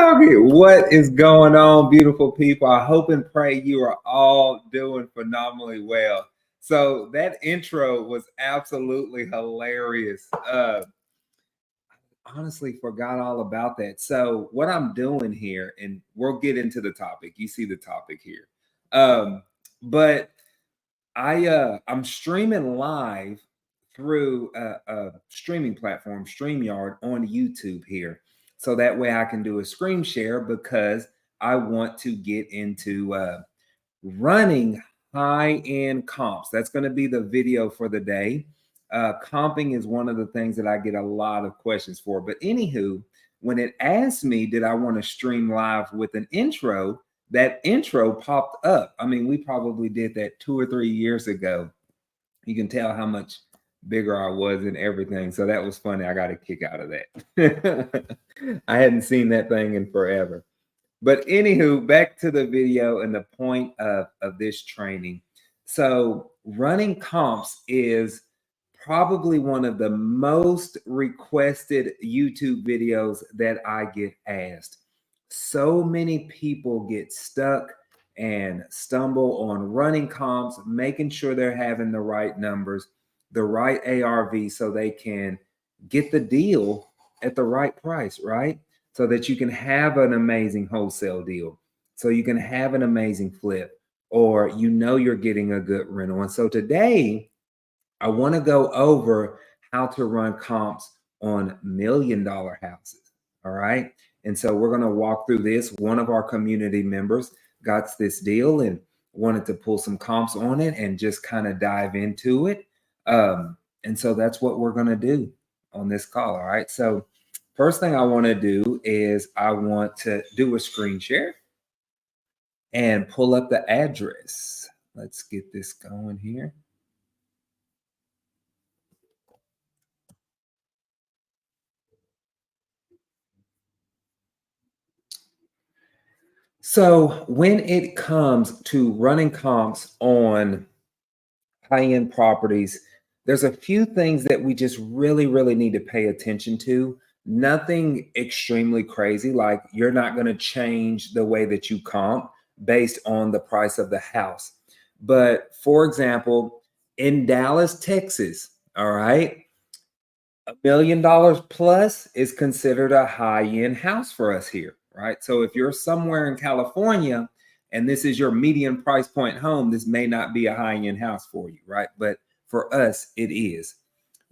Okay, what is going on, beautiful people? I hope and pray you are all doing phenomenally well. So that intro was absolutely hilarious. Honestly forgot all about that. So what I'm doing here, and we'll get into the topic. You see the topic here. But I'm streaming live through a streaming platform, StreamYard, on YouTube here. So that way I can do a screen share because I want to get into running high-end comps. That's going to be the video for the day. Comping is one of the things that I get a lot of questions for. But anywho, when it asked me, did I want to stream live with an intro, that intro popped up. I mean, we probably did that 2 or 3 years ago. You can tell how much bigger I was and everything. So that was funny. I got a kick out of that. I hadn't seen that thing in forever. But anywho, back to the video and the point of this training. So running comps is probably one of the most requested YouTube videos that I get asked. So many people get stuck and stumble on running comps, making sure they're having the right numbers, the right ARV, so they can get the deal at the right price, right? So that you can have an amazing wholesale deal, so you can have an amazing flip, or you're getting a good rental. And so today, I want to go over how to run comps on $1 million houses. All right. And so we're going to walk through this. One of our community members got this deal and wanted to pull some comps on it and just kind of dive into it. And so that's what we're going to do on this call. All right. So first thing I want to do is I want to do a screen share and pull up the address. Let's get this going here. So when it comes to running comps on high-end properties, there's a few things that we just really need to pay attention to. Nothing extremely crazy, like you're not going to change the way that you comp based on the price of the house. But for example, in Dallas, Texas, all right, $1 million plus is considered a high-end house for us here, right? So if you're somewhere in California and this is your median price point home, this may not be a high-end house for you, right? But for us, it is.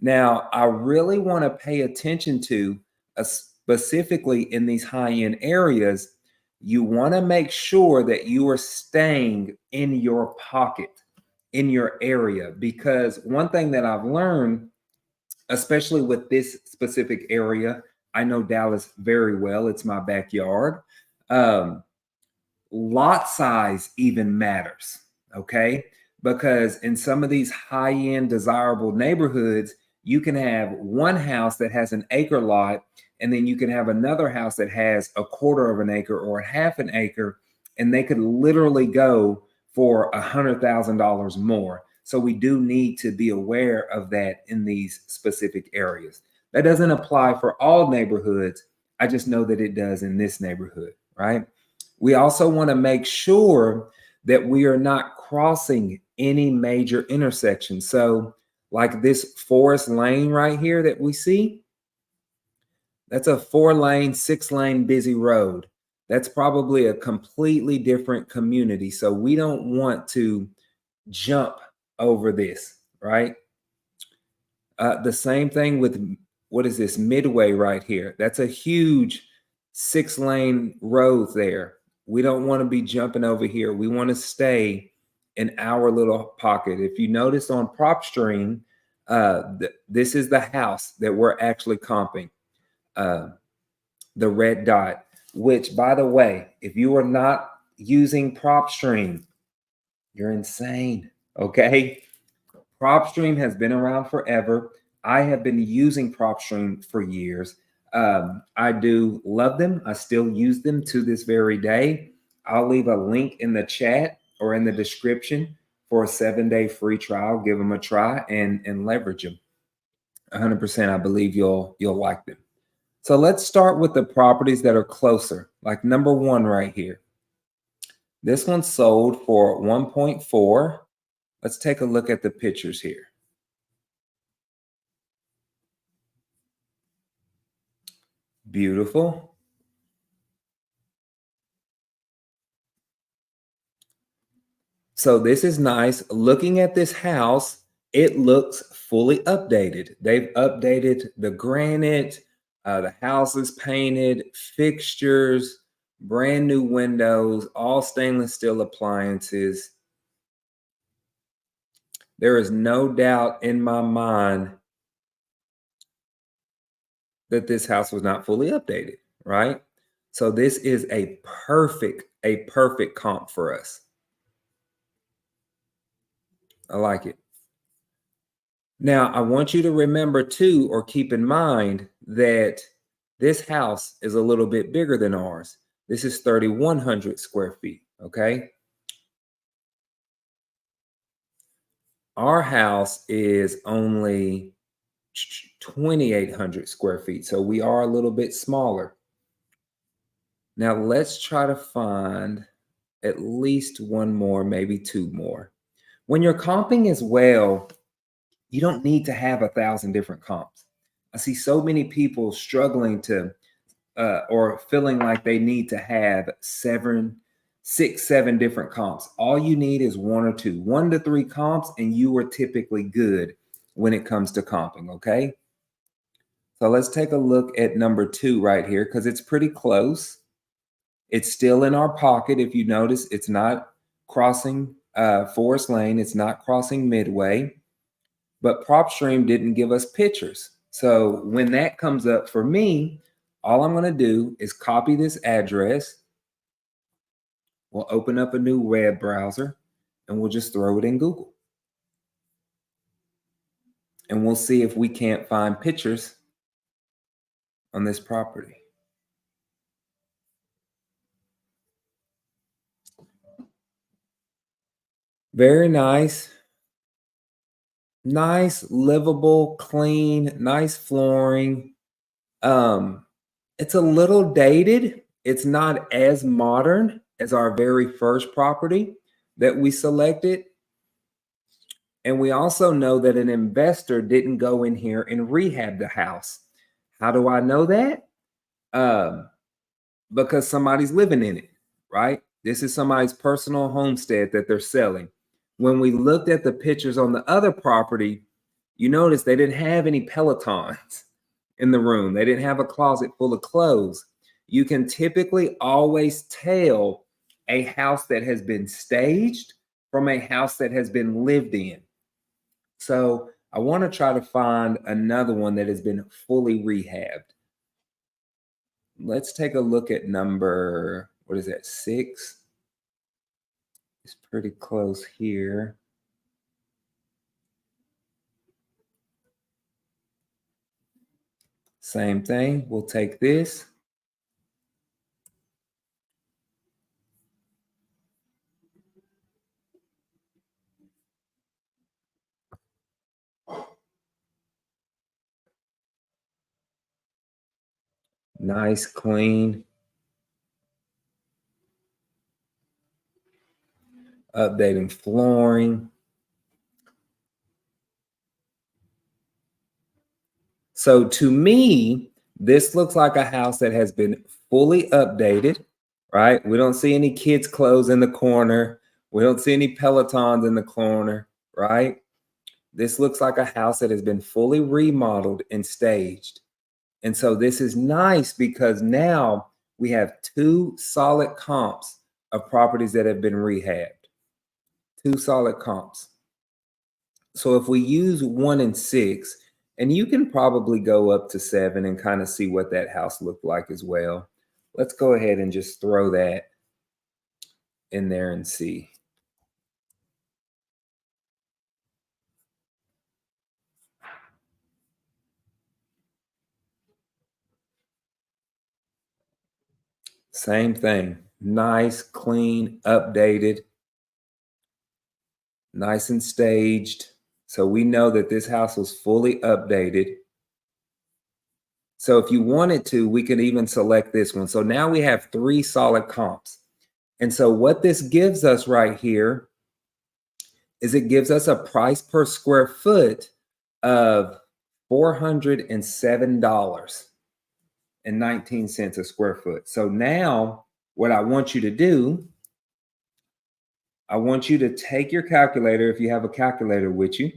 Now, I really want to pay attention to, specifically in these high-end areas, you want to make sure that you are staying in your pocket, in your area, because one thing that I've learned, especially with this specific area, I know Dallas very well. It's my backyard. Lot size even matters, okay? Because in some of these high-end desirable neighborhoods, you can have one house that has an acre lot, and then you can have another house that has a quarter of an acre or half an acre, and they could literally go for $100,000 more. So we do need to be aware of that in these specific areas. That doesn't apply for all neighborhoods. I just know that it does in this neighborhood, right? We also want to make sure that we are not crossing any major intersections. So like this Forest Lane right here that we see, that's a 4-lane, 6-lane busy road. That's probably a completely different community. So we don't want to jump over this, right? The same thing with, what is this, Midway right here? That's a huge 6-lane road there. We don't want to be jumping over here. We want to stay in our little pocket. If you notice on Propstream, this is the house that we're actually comping, the red dot, which, by the way, if you are not using Propstream, you're insane, okay? Propstream has been around forever. I have been using Propstream for years. I do love them. I still use them to this very day. I'll leave a link in the chat or in the description for a 7-day free trial. Give them a try and leverage them. 100%. I believe you'll like them. So let's start with the properties that are closer, like number one right here. This one sold for 1.4. Let's take a look at the pictures here. Beautiful. So this is nice. Looking at this house, it looks fully updated. They've updated the granite, the house is painted, fixtures, brand new windows, all stainless steel appliances. There is no doubt in my mind that this house was not fully updated, right? So this is a perfect comp for us. I like it. Now, I want you to remember too, or keep in mind that this house is a little bit bigger than ours. This is 3,100 square feet, okay? Our house is only 2,800 square feet, so we are a little bit smaller. Now, let's try to find at least one more, maybe two more. When you're comping as well, you don't need to have 1,000 different comps. I see so many people struggling to or feeling like they need to have 7 different comps. All you need is one or two, 1 to 3 comps, and you are typically good when it comes to comping. Okay. So let's take a look at number 2 right here because it's pretty close. It's still in our pocket. If you notice, it's not crossing Forest Lane, it's not crossing Midway, but Propstream didn't give us pictures. So when that comes up for me, all I'm going to do is copy this address. We'll open up a new web browser and we'll just throw it in Google. And we'll see if we can't find pictures on this property. Very nice. Nice, livable, clean, nice flooring. It's a little dated. It's not as modern as our very first property that we selected. And we also know that an investor didn't go in here and rehab the house. How do I know that? Um, because somebody's living in it, right? This is somebody's personal homestead that they're selling. When we looked at the pictures on the other property, you notice they didn't have any Pelotons in the room. They didn't have a closet full of clothes. You can typically always tell a house that has been staged from a house that has been lived in. So I want to try to find another one that has been fully rehabbed. Let's take a look at number, what is that, 6? It's pretty close here. Same thing. We'll take this. Nice, clean. Updating flooring. So to me, this looks like a house that has been fully updated, right? We don't see any kids' clothes in the corner. We don't see any Pelotons in the corner, right? This looks like a house that has been fully remodeled and staged. And so this is nice because now we have 2 solid comps of properties that have been rehabbed. 2 solid comps. So if we use 1 and 6, and you can probably go up to 7 and kind of see what that house looked like as well. Let's go ahead and just throw that in there and see. Same thing. Nice, clean, updated, nice and staged. So we know that this house was fully updated. So if you wanted to, we could even select this one. So now we have 3 solid comps. And so what this gives us right here is it gives us a price per square foot of $407.19 a square foot. So now what I want you to do, I want you to take your calculator, if you have a calculator with you,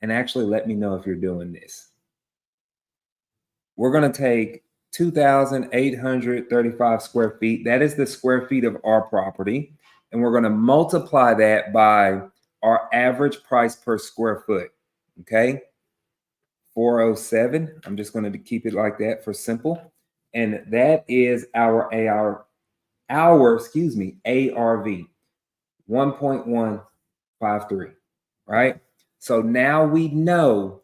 and actually let me know if you're doing this. We're going to take 2,835 square feet. That is the square feet of our property. And we're going to multiply that by our average price per square foot. Okay. 407. I'm just going to keep it like that for simple. And that is our ARV, 1.153, right? So now we know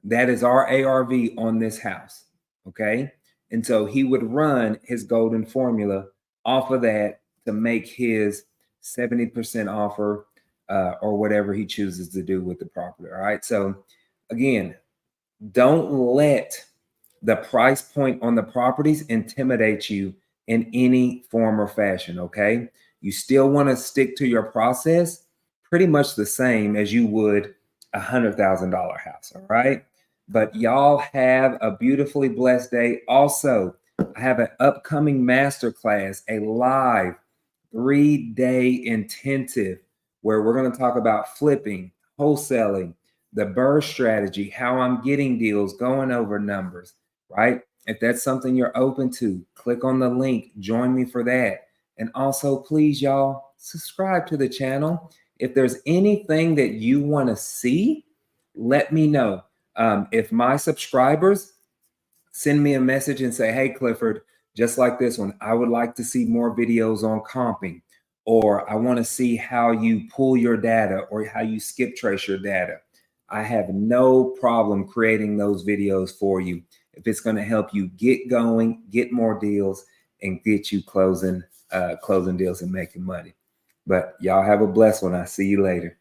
that is our ARV on this house, okay? And so he would run his golden formula off of that to make his 70% offer or whatever he chooses to do with the property, all right? So again, don't let the price point on the properties intimidate you in any form or fashion, okay? You still want to stick to your process pretty much the same as you would $100,000 house, all right? But y'all have a beautifully blessed day. Also, I have an upcoming masterclass, a live 3-day intensive where we're going to talk about flipping, wholesaling, the BRRRR strategy, how I'm getting deals, going over numbers, right? If that's something you're open to, click on the link, join me for that. And also, please, y'all, subscribe to the channel. If there's anything that you want to see, let me know. If my subscribers send me a message and say, hey, Clifford, just like this one, I would like to see more videos on comping, or I want to see how you pull your data or how you skip trace your data. I have no problem creating those videos for you if it's going to help you get going, get more deals, and get you closing deals and making money. But y'all have a blessed one. I'll see you later.